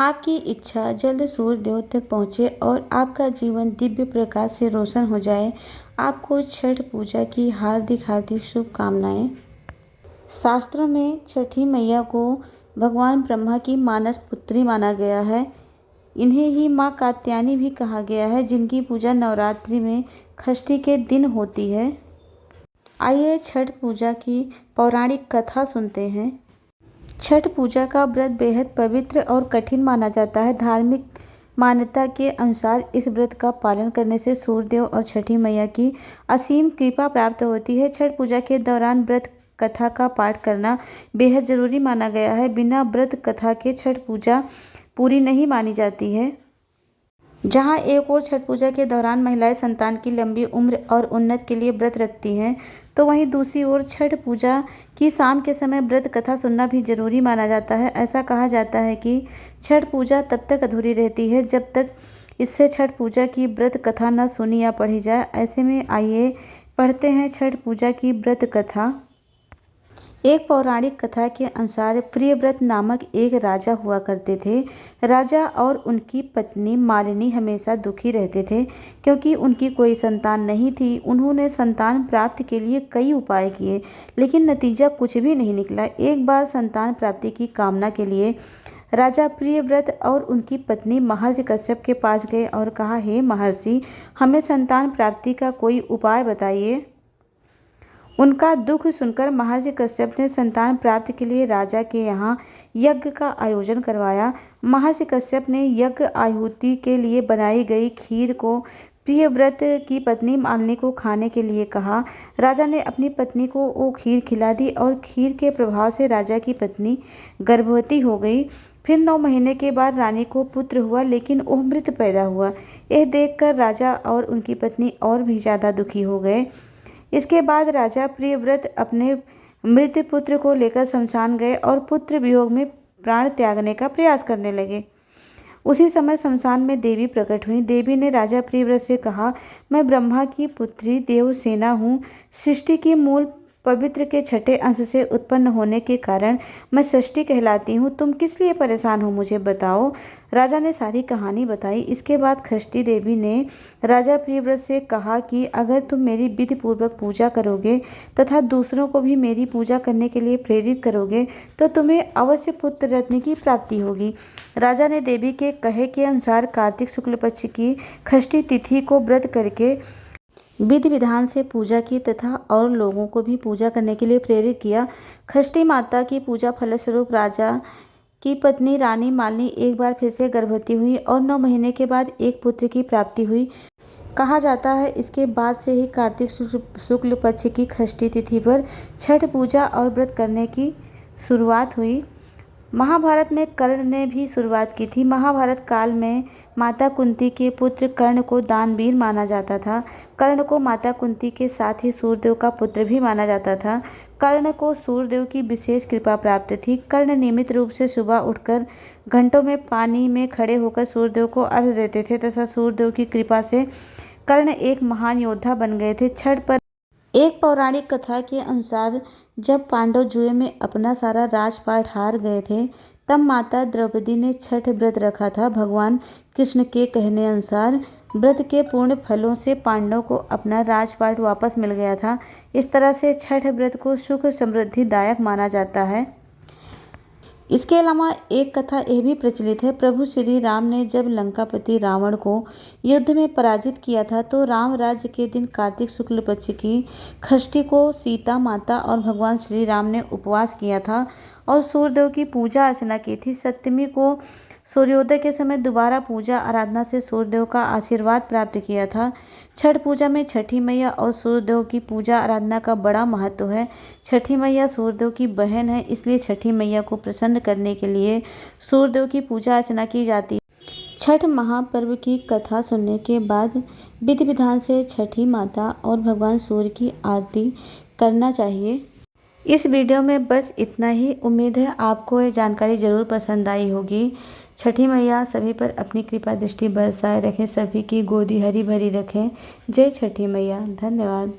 आपकी इच्छा जल्द सूर्यदेव तक पहुँचे और आपका जीवन दिव्य प्रकाश से रोशन हो जाए। आपको छठ पूजा की हार्दिक हार्दिक शुभकामनाएं। शास्त्रों में छठी मैया को भगवान ब्रह्मा की मानस पुत्री माना गया है। इन्हें ही माँ कात्यायनी भी कहा गया है, जिनकी पूजा नवरात्रि में षष्ठी के दिन होती है। आइए छठ पूजा की पौराणिक कथा सुनते हैं। छठ पूजा का व्रत बेहद पवित्र और कठिन माना जाता है। धार्मिक मान्यता के अनुसार इस व्रत का पालन करने से सूर्यदेव और छठी मैया की असीम कृपा प्राप्त होती है। छठ पूजा के दौरान व्रत कथा का पाठ करना बेहद जरूरी माना गया है। बिना व्रत कथा के छठ पूजा पूरी नहीं मानी जाती है। जहाँ एक ओर छठ पूजा के दौरान महिलाएं संतान की लंबी उम्र और उन्नति के लिए व्रत रखती हैं, तो वहीं दूसरी ओर छठ पूजा की शाम के समय व्रत कथा सुनना भी जरूरी माना जाता है। ऐसा कहा जाता है कि छठ पूजा तब तक अधूरी रहती है जब तक इससे छठ पूजा की व्रत कथा न सुनी या पढ़ी जाए। ऐसे में आइए पढ़ते हैं छठ पूजा की व्रत कथा। एक पौराणिक कथा के अनुसार प्रियव्रत नामक एक राजा हुआ करते थे। राजा और उनकी पत्नी मालिनी हमेशा दुखी रहते थे क्योंकि उनकी कोई संतान नहीं थी। उन्होंने संतान प्राप्ति के लिए कई उपाय किए, लेकिन नतीजा कुछ भी नहीं निकला। एक बार संतान प्राप्ति की कामना के लिए राजा प्रियव्रत और उनकी पत्नी महर्षि कश्यप के पास गए और कहा, हे महर्षि, हमें संतान प्राप्ति का कोई उपाय बताइए। उनका दुख सुनकर महर्षि कश्यप ने संतान प्राप्ति के लिए राजा के यहाँ यज्ञ का आयोजन करवाया। महर्षि कश्यप ने यज्ञ आहुति के लिए बनाई गई खीर को प्रियव्रत की पत्नी मालिनी को खाने के लिए कहा। राजा ने अपनी पत्नी को वो खीर खिला दी और खीर के प्रभाव से राजा की पत्नी गर्भवती हो गई। फिर 9 महीने के बाद रानी को पुत्र हुआ, लेकिन वो मृत पैदा हुआ। यह देखकर राजा और उनकी पत्नी और भी ज़्यादा दुखी हो गए। इसके बाद राजा प्रियव्रत अपने मृत पुत्र को लेकर शमशान गए और पुत्र वियोग में प्राण त्यागने का प्रयास करने लगे। उसी समय शमशान में देवी प्रकट हुई। देवी ने राजा प्रियव्रत से कहा, मैं ब्रह्मा की पुत्री देवसेना हूँ। सृष्टि की मूल पवित्र के छठे अंश से उत्पन्न होने के कारण मैं षष्ठी कहलाती हूँ। तुम किस लिए परेशान हो, मुझे बताओ। राजा ने सारी कहानी बताई। इसके बाद षष्ठी देवी ने राजा प्रियव्रत से कहा कि अगर तुम मेरी विधि पूर्वक पूजा करोगे तथा दूसरों को भी मेरी पूजा करने के लिए प्रेरित करोगे तो तुम्हें अवश्य पुत्र रत्न की प्राप्ति होगी। राजा ने देवी के कहे के अनुसार कार्तिक शुक्ल पक्ष की षष्ठी तिथि को व्रत करके विधि विधान से पूजा की तथा और लोगों को भी पूजा करने के लिए प्रेरित किया। षष्ठी माता की पूजा फलस्वरूप राजा की पत्नी रानी मालिनी एक बार फिर से गर्भवती हुई और 9 महीने के बाद एक पुत्र की प्राप्ति हुई। कहा जाता है इसके बाद से ही कार्तिक शुक्ल पक्ष की षष्ठी तिथि पर छठ पूजा और व्रत करने की शुरुआत हुई। महाभारत में कर्ण ने भी शुरुआत की थी। महाभारत काल में माता कुंती के पुत्र कर्ण को दानवीर माना जाता था। कर्ण को माता कुंती के साथ ही सूर्यदेव का पुत्र भी माना जाता था। कर्ण को सूर्यदेव की विशेष कृपा प्राप्त थी। कर्ण नियमित रूप से सुबह उठकर घंटों में पानी में खड़े होकर सूर्यदेव को अर्घ्य देते थे तथा सूर्यदेव की कृपा से कर्ण एक महान योद्धा बन गए थे। छठ पर एक पौराणिक कथा के अनुसार जब पांडव जुए में अपना सारा राजपाट हार गए थे, तब माता द्रौपदी ने छठ व्रत रखा था। भगवान कृष्ण के कहने अनुसार व्रत के पूर्ण फलों से पांडवों को अपना राजपाट वापस मिल गया था। इस तरह से छठ व्रत को सुख समृद्धिदायक माना जाता है। इसके अलावा एक कथा यह भी प्रचलित है, प्रभु श्री राम ने जब लंकापति रावण को युद्ध में पराजित किया था तो राम राज्य के दिन कार्तिक शुक्ल पक्ष की षष्ठी को सीता माता और भगवान श्री राम ने उपवास किया था और सूर्यदेव की पूजा अर्चना की थी। सप्तमी को सूर्योदय के समय दोबारा पूजा आराधना से सूर्यदेव का आशीर्वाद प्राप्त किया था। छठ पूजा में छठी मैया और सूर्यदेव की पूजा आराधना का बड़ा महत्व है। छठी मैया सूर्यदेव की बहन है, इसलिए छठी मैया को प्रसन्न करने के लिए सूर्यदेव की पूजा अर्चना की जाती है। छठ महापर्व की कथा सुनने के बाद विधि विधान से छठी माता और भगवान सूर्य की आरती करना चाहिए। इस वीडियो में बस इतना ही। उम्मीद है आपको ये जानकारी ज़रूर पसंद आई होगी। छठी मैया सभी पर अपनी कृपा दृष्टि बरसाए रखें, सभी की गोदी हरी भरी रखें। जय छठी मैया। धन्यवाद।